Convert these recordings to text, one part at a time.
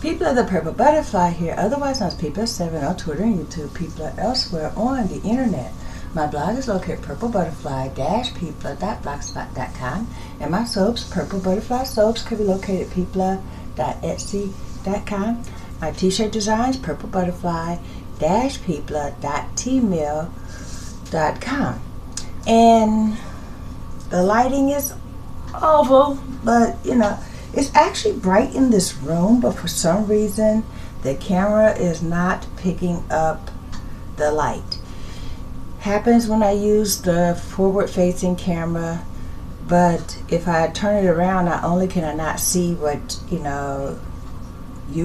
People of the Purple Butterfly here, otherwise known as People7 on Twitter and YouTube, people elsewhere on the internet. My blog is located at purplebutterfly-people.blogspot.com, and my soaps, Purple Butterfly Soaps, can be located at people.etsy.com. My t-shirt designs, purplebutterfly-people.tmail.com. And the lighting is awful, but you know, it's actually bright in this room, but for some reason the camera is not picking up the light. Happens when I use the forward-facing camera, but if I turn it around, not only can I not see what you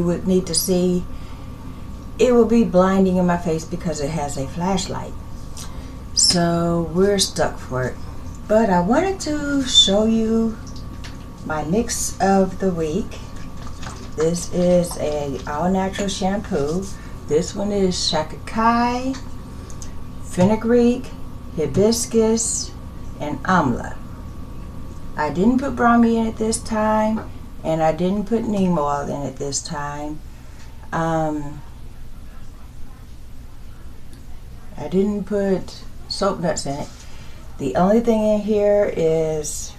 would need to see, it will be blinding in my face because it has a flashlight. So we're stuck for it. But I wanted to show you my mix of the week. This is a all-natural shampoo. This one is shikakai, fenugreek, hibiscus, and amla. I didn't put brahmi in it this time, and I didn't put neem oil in it this time. I didn't put soap nuts in it. The only thing in here is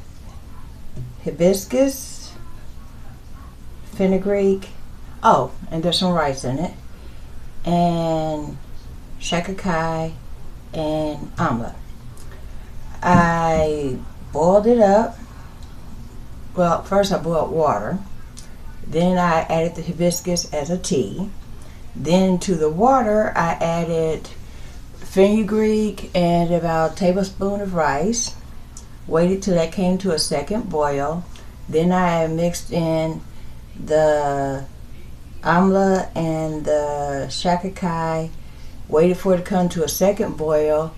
hibiscus, fenugreek, oh, and there's some rice in it, and shikakai and amla. I boiled it up. Well, first I boiled water, then I added the hibiscus as a tea, then to the water I added fenugreek and about a tablespoon of rice. Waited till that came to a second boil. Then I mixed in the amla and the shikakai. Waited for it to come to a second boil.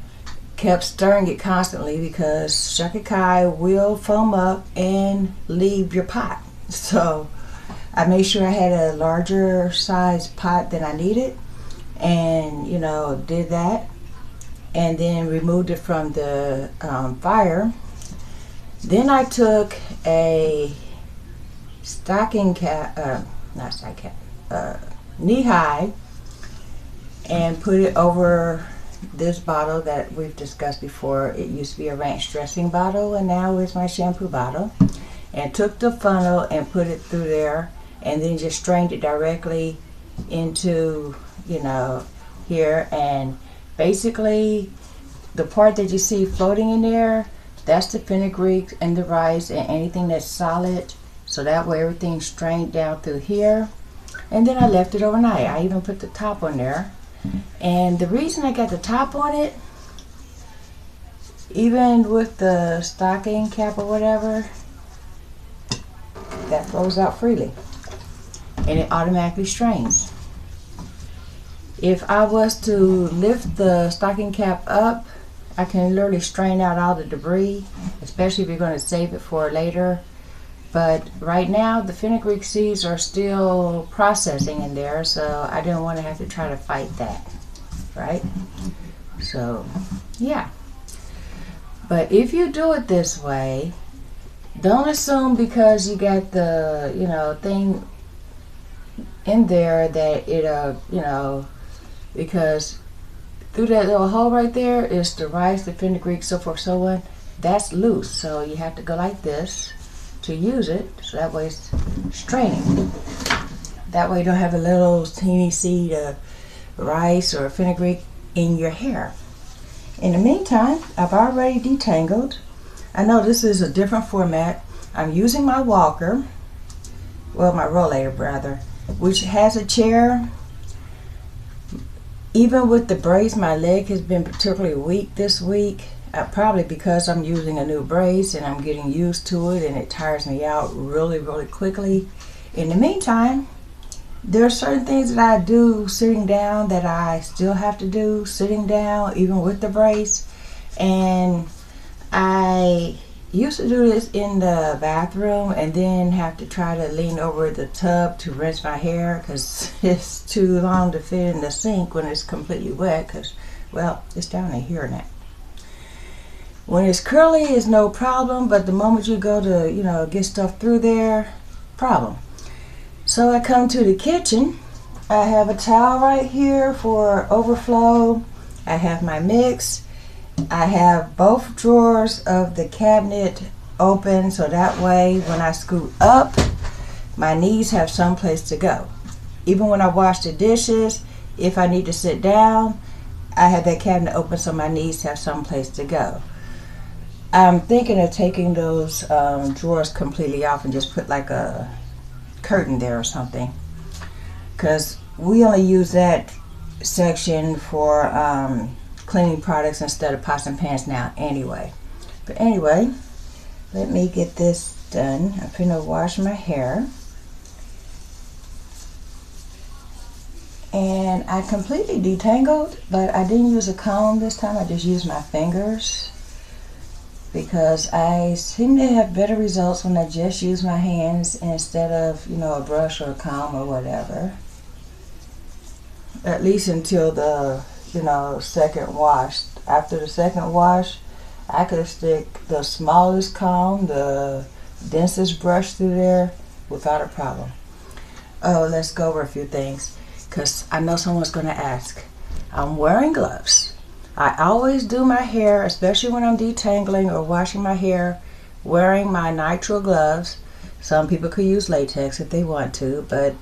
Kept stirring it constantly because shikakai will foam up and leave your pot. So I made sure I had a larger size pot than I needed, and did that, and then removed it from the fire. Then I took a knee-high, and put it over this bottle that we've discussed before. It used to be a ranch dressing bottle, and now it's my shampoo bottle. And took the funnel and put it through there, and then just strained it directly into, here. And basically, the part that you see floating in there, that's the fenugreek and the rice and anything that's solid. So that way everything's strained down through here. And then I left it overnight. I even put the top on there. And the reason I got the top on it, even with the stocking cap or whatever, that flows out freely. And it automatically strains. If I was to lift the stocking cap up, I can literally strain out all the debris, especially if you're going to save it for later. But right now, the fenugreek seeds are still processing in there, so I didn't want to have to try to fight that, right? So, yeah. But if you do it this way, don't assume because you got the, thing in there that it, because through that little hole right there is the rice, the fenugreek, so forth, so on. That's loose, so you have to go like this to use it, so that way it's straining. That way you don't have a little teeny seed of rice or fenugreek in your hair. In the meantime, I've already detangled. I know this is a different format. I'm using my walker, well, my rollator rather, which has a chair. Even with the brace, my leg has been particularly weak this week. Probably because I'm using a new brace and I'm getting used to it, and it tires me out really, really quickly. In the meantime, there are certain things that I do sitting down that I still have to do sitting down, even with the brace. And I used to do this in the bathroom and then have to try to lean over the tub to rinse my hair because it's too long to fit in the sink when it's completely wet, because, well, it's down in here now. When it's curly, it's no problem, but the moment you go to, get stuff through there, problem. So I come to the kitchen. I have a towel right here for overflow. I have my mix. I have both drawers of the cabinet open, so that way when I scoot up, my knees have someplace to go. Even when I wash the dishes, if I need to sit down, I have that cabinet open so my knees have someplace to go. I'm thinking of taking those drawers completely off and just put like a curtain there or something, because we only use that section for cleaning products instead of pots and pans now anyway. But anyway, let me get this done. I'm finna wash my hair. And I completely detangled, but I didn't use a comb this time. I just used my fingers because I seem to have better results when I just use my hands instead of, you know, a brush or a comb or whatever. At least until the, you know, second wash. After the second wash, I could stick the smallest comb, the densest brush through there without a problem. Oh, let's go over a few things, because I know someone's going to ask. I'm wearing gloves. I always do my hair, especially when I'm detangling or washing my hair, wearing my nitrile gloves. Some people could use latex if they want to, but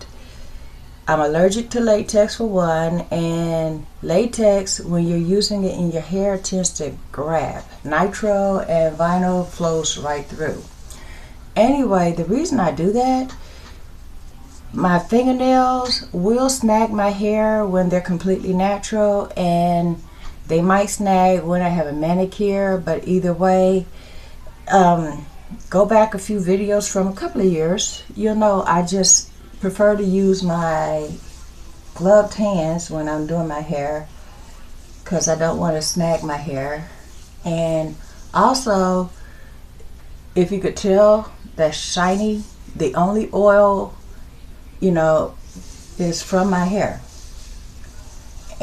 I'm allergic to latex for one, and latex, when you're using it in your hair, tends to grab. Nitrile and vinyl flows right through. Anyway, the reason I do that, my fingernails will snag my hair when they're completely natural, and they might snag when I have a manicure, but either way, go back a few videos from a couple of years. You'll know I just prefer to use my gloved hands when I'm doing my hair because I don't want to snag my hair. And also, if you could tell, that's shiny. The only oil, you know, is from my hair.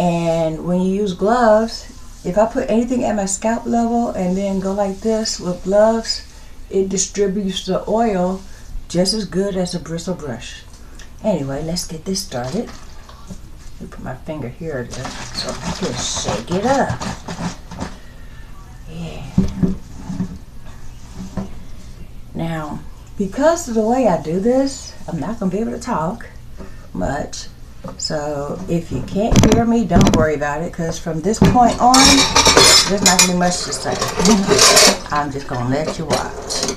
And when you use gloves, if I put anything at my scalp level and then go like this with gloves, it distributes the oil just as good as a bristle brush. Anyway, let's get this started. Let me put my finger here so I can shake it up. Yeah. Now, because of the way I do this, I'm not going to be able to talk much. So if you can't hear me, don't worry about it, because from this point on, there's not going to be much to say. I'm just going to let you watch.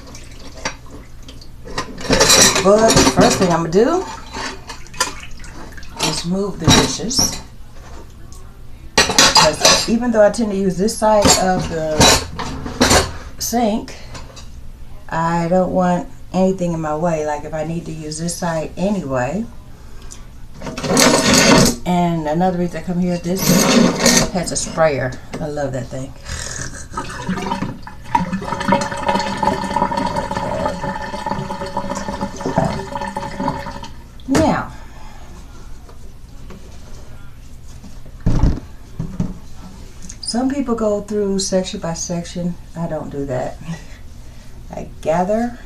But the first thing I'm going to do is move the dishes. Because even though I tend to use this side of the sink, I don't want anything in my way, like if I need to use this side anyway. And another reason I come here, this has a sprayer. I love that thing. Now, some people go through section by section. I don't do that. I gather,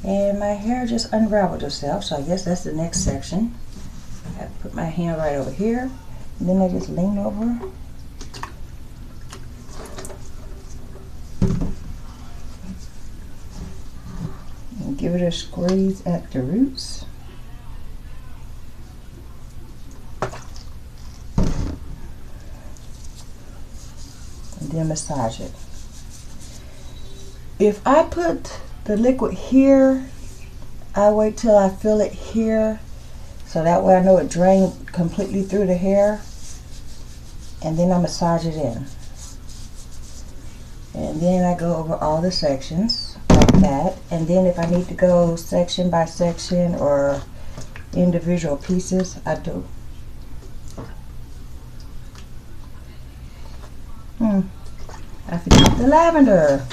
and my hair just unraveled itself, so I guess that's the next section. I put my hand right over here, and then I just lean over. And give it a squeeze at the roots. And then massage it. If I put the liquid here, I wait till I feel it here, so that way I know it drained completely through the hair, and then I massage it in. And then I go over all the sections like that, and then if I need to go section by section or individual pieces, I do. I forgot the lavender.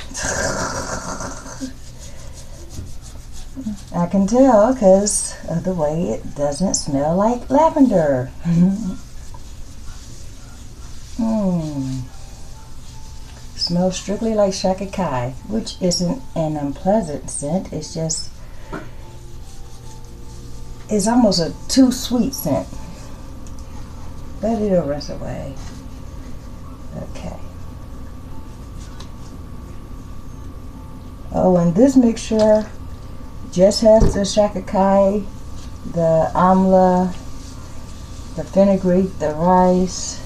I can tell because of the way it doesn't smell like lavender. Smells strictly like shikakai, which isn't an unpleasant scent. It's just it's almost a too sweet scent. But it'll rinse away. Okay. Oh, and this mixture just has the shikakai, the amla, the fenugreek, the rice,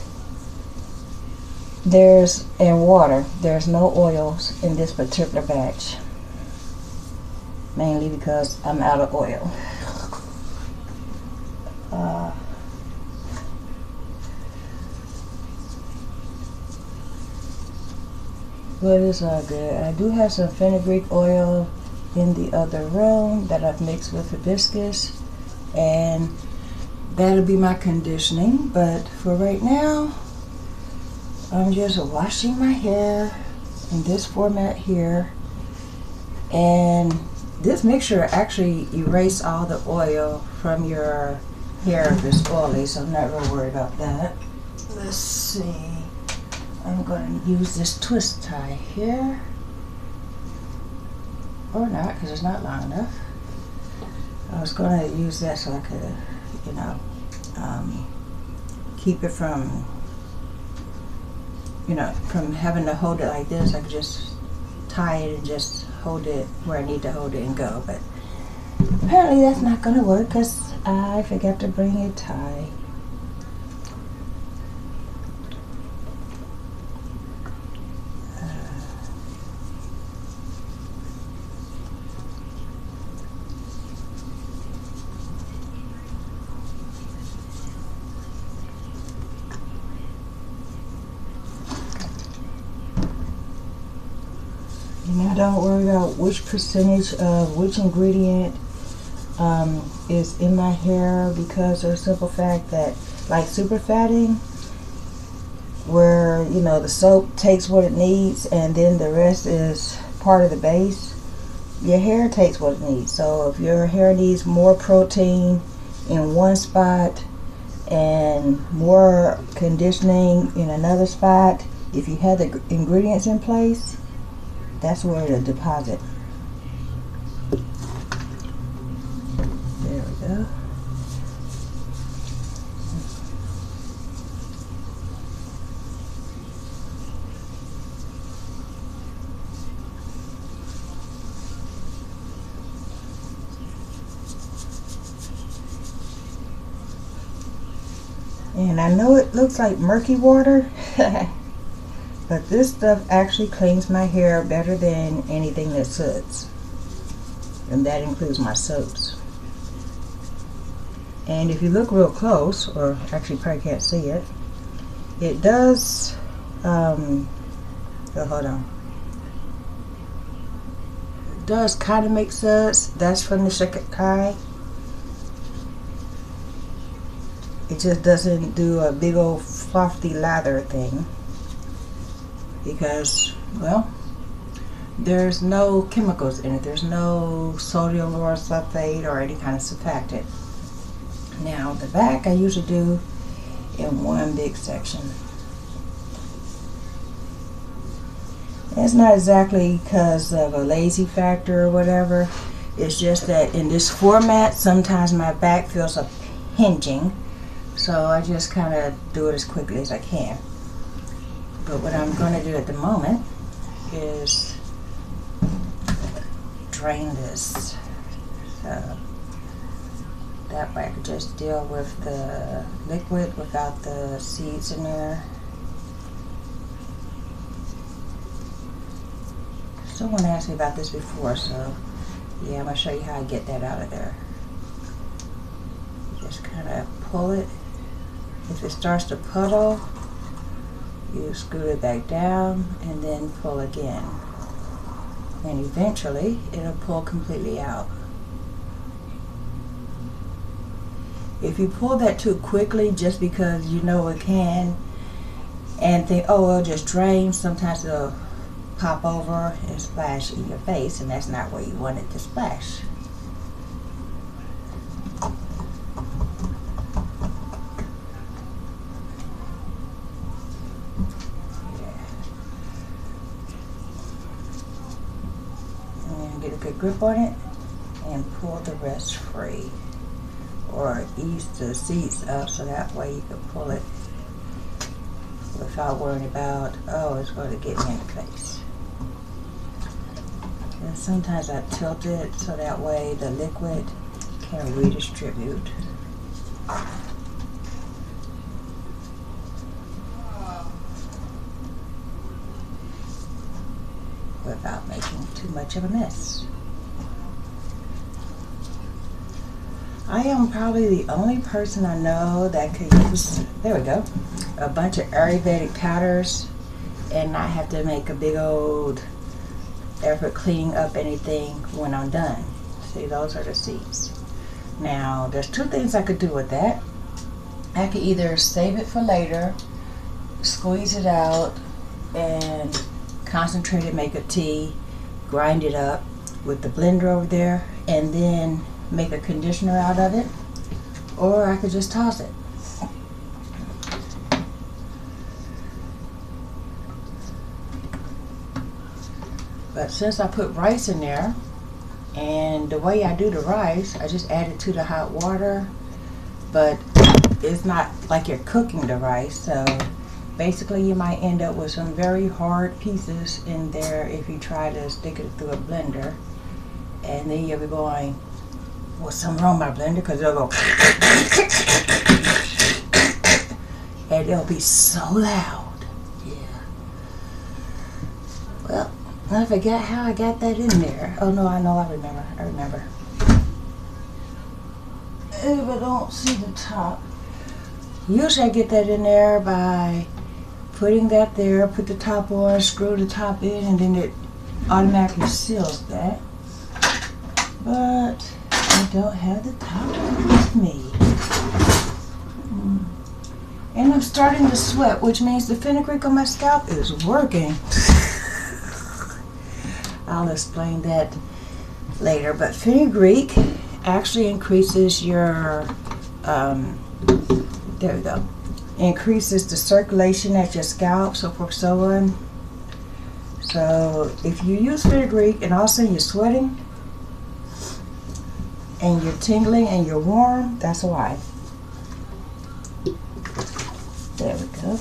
and water. There's no oils in this particular batch. Mainly because I'm out of oil. But it's all good. I do have some fenugreek oil in the other room that I've mixed with hibiscus, and that'll be my conditioning. But for right now, I'm just washing my hair in this format here, and this mixture actually erases all the oil from your hair if it's oily, so I'm not real worried about that. Let's see. I'm going to use this twist tie here. Or not, because it's not long enough. I was going to use that so I could, keep it from, from having to hold it like this. I could just tie it and just hold it where I need to hold it and go. But apparently that's not going to work because I forgot to bring a tie. Now don't worry about which percentage of which ingredient is in my hair, because of the simple fact that, like super fatting, where the soap takes what it needs and then the rest is part of the base, your hair takes what it needs. So if your hair needs more protein in one spot and more conditioning in another spot, if you have the ingredients in place, that's where it'll deposit. There we go. And I know it looks like murky water, but this stuff actually cleans my hair better than anything that soots. And that includes my soaps. And if you look real close, or actually probably can't see it, it does, hold on. It does kind of make suds. That's from the shikakai. It just doesn't do a big old frothy lather thing. Because, well, there's no chemicals in it. There's no sodium lauryl sulfate or any kind of surfactant. Now, the back I usually do in one big section. It's not exactly because of a lazy factor or whatever. It's just that in this format, sometimes my back feels a hinging. So I just kind of do it as quickly as I can. But what I'm going to do at the moment is drain this. So that way I could just deal with the liquid without the seeds in there. Someone asked me about this before, so yeah, I'm going to show you how I get that out of there. Just kind of pull it. If it starts to puddle, you screw it back down and then pull again. And eventually it'll pull completely out. If you pull that too quickly just because you know it can and think, oh, it'll just drain, sometimes it'll pop over and splash in your face, and that's not where you want it to splash. Get a good grip on it and pull the rest free. or ease the seeds up so that way you can pull it without worrying about, oh, it's going to get me in the face. And sometimes I tilt it so that way the liquid can redistribute. Without making too much of a mess. I am probably the only person I know that could use, there we go, a bunch of ayurvedic powders and not have to make a big old effort cleaning up anything when I'm done. See, those are the seeds. Now, there's two things I could do with that. I could either save it for later, squeeze it out, and concentrate it, make a tea, grind it up with the blender over there, and then make a conditioner out of it, or I could just toss it. But since I put rice in there, and the way I do the rice, I just add it to the hot water, but it's not like you're cooking the rice, so basically you might end up with some very hard pieces in there if you try to stick it through a blender, and then you'll be going, well, something wrong with my blender, because it'll go and it'll be so loud. Yeah. Well, I forgot how I got that in there. Oh no, I remember. If I don't see the top, usually I get that in there by putting that there, put the top on, screw the top in, and then it automatically seals that. But I don't have the top with me. And I'm starting to sweat, which means the fenugreek on my scalp is working. I'll explain that later. But fenugreek actually increases your, there we go, increases the circulation at your scalp, so forth, so on. So if you use fenugreek and all of a sudden you're sweating, and you're tingling and you're warm, that's why. There we go.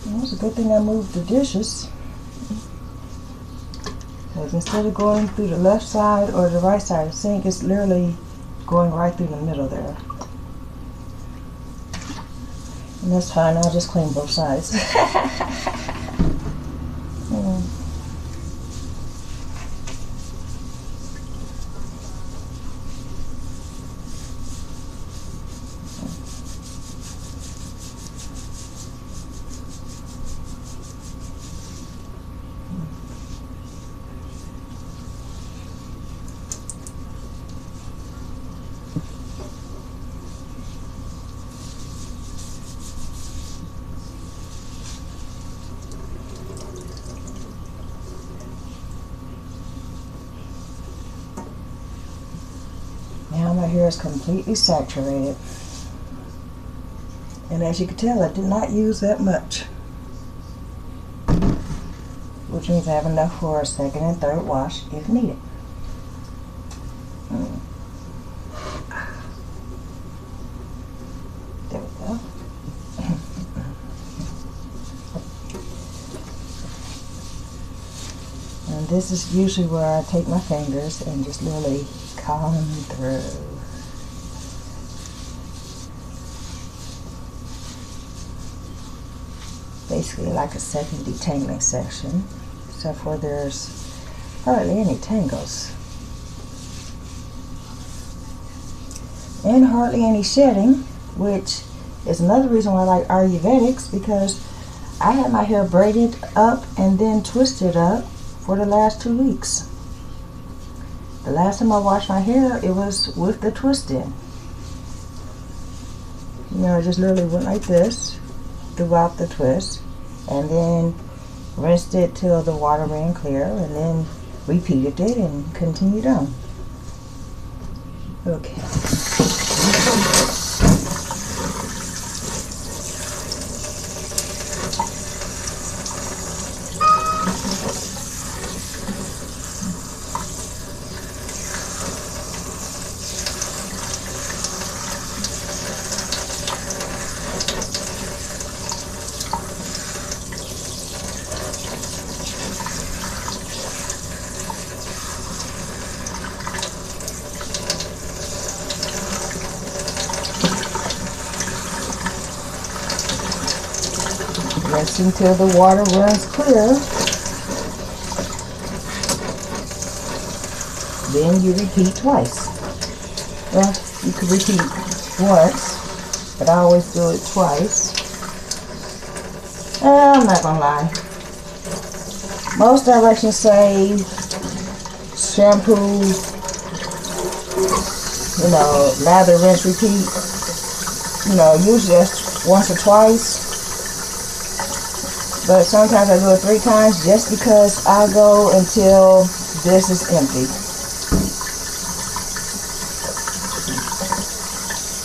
Well, it's a good thing I moved the dishes. Because instead of going through the left side or the right side of the sink, it's literally going right through the middle there. And that's fine, I'll just clean both sides. Now my hair is completely saturated. And as you can tell, I did not use that much. Which means I have enough for a second and third wash if needed. There we go. And this is usually where I take my fingers and just literally comb through. Basically like a second detangling section, except for there's hardly any tangles. And hardly any shedding, which is another reason why I like ayurvedics, because I had my hair braided up and then twisted up for the last 2 weeks. The last time I washed my hair, it was with the twist in. You know, I just literally went like this throughout the twist, and then rinsed it till the water ran clear, and then repeated it and continued on. Okay. Rinse until the water runs clear. Then you repeat twice. Well, you could repeat once, but I always do it twice. I'm not gonna lie. Most directions say shampoo, lather, rinse, repeat. Usually that's once or twice. But sometimes I do it 3 times just because I go until this is empty.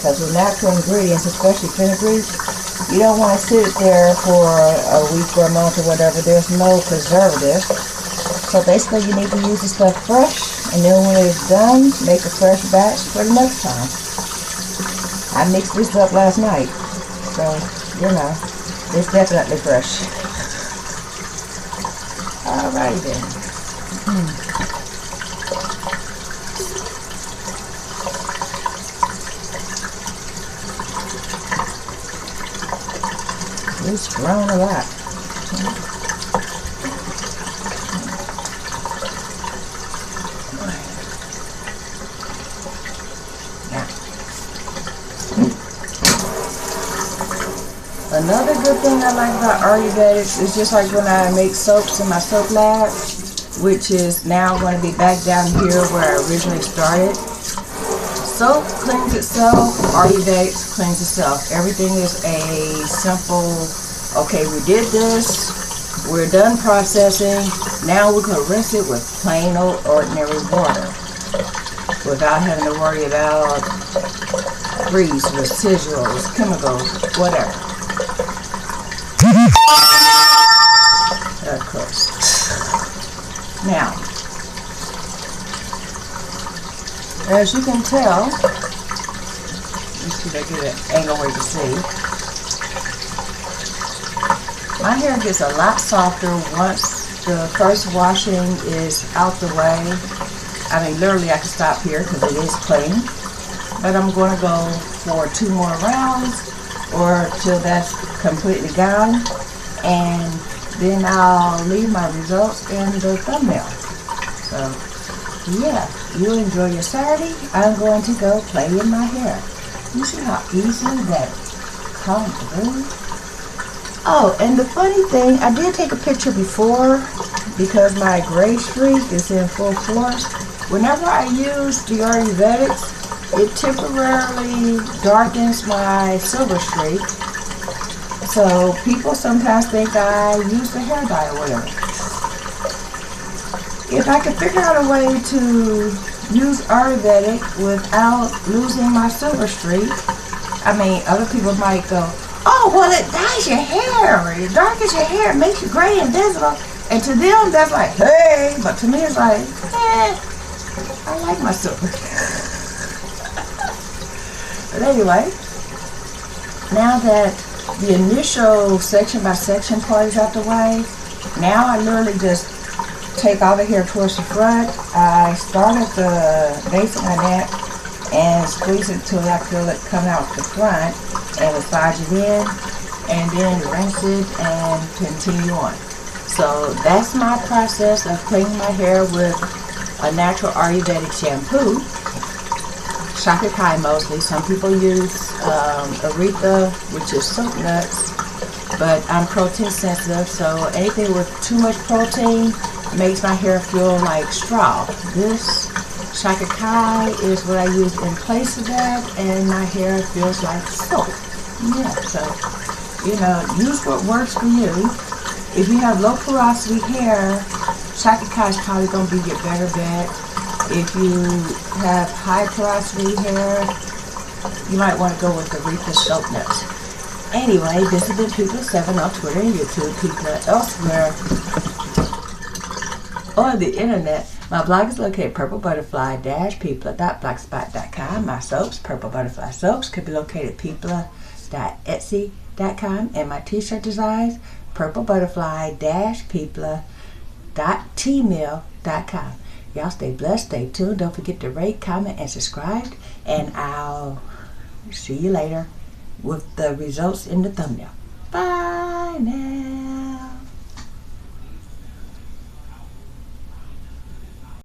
Because with natural ingredients, especially fenugreek, you don't want to sit it there for a week or a month or whatever. There's no preservative. So basically you need to use the stuff fresh, and then when it's done, make a fresh batch for the next time. I mixed this up last night, so it's definitely fresh. Alright then. It's grown a lot. Another good thing I like about ayurvedics is just like when I make soaps in my soap lab, which is now going to be back down here where I originally started. Soap cleans itself, ayurvedics cleans itself. Everything is a simple, okay, we did this, we're done processing, now we're going to rinse it with plain old ordinary water without having to worry about grease, residuals, chemicals, whatever. Of course. Now, as you can tell, let's see if I get an angle where you can see. My hair gets a lot softer once the first washing is out the way. I mean, literally I can stop here because it is clean. But I'm going to go for 2 more rounds or till that's completely gone. And then I'll leave my results in the thumbnail. So, yeah, you enjoy your Saturday. I'm going to go play in my hair. You see how easily that comes through? Oh, and the funny thing, I did take a picture before because my gray streak is in full force. Whenever I use the ayurvedics, it temporarily darkens my silver streak. So people sometimes think I use the hair dye or whatever. If I could figure out a way to use ayurvedic without losing my silver streak, I mean, other people might go, oh, well, it dyes your hair, or it darkens your hair, it makes you gray and visible. And to them, that's like, hey, but to me, it's like, I like my silver. But anyway, now that the initial section by section part is out the way, now I literally just take all the hair towards the front. I start at the base of my neck and squeeze it until I feel it come out the front and massage it in, and then rinse it and continue on. So that's my process of cleaning my hair with a natural ayurvedic shampoo. Shikakai mostly. Some people use aretha, which is soap nuts, but I'm protein sensitive, so anything with too much protein makes my hair feel like straw. This shikakai is what I use in place of that, and my hair feels like soap. Yeah, so, use what works for you. If you have low porosity hair, Shikakai is probably going to be your better bet. If you have high porosity hair, you might want to go with the Aretha soap nuts. Anyway, this has been People7 on Twitter and YouTube, People elsewhere on the internet. My blog is located at purplebutterfly-people.blogspot.com. My soaps, Purple Butterfly Soaps, could be located at people.etsy.com. And my t-shirt designs, purplebutterfly-people.tmail.com. Y'all stay blessed, stay tuned. Don't forget to rate, comment, and subscribe. And I'll see you later with the results in the thumbnail. Bye now.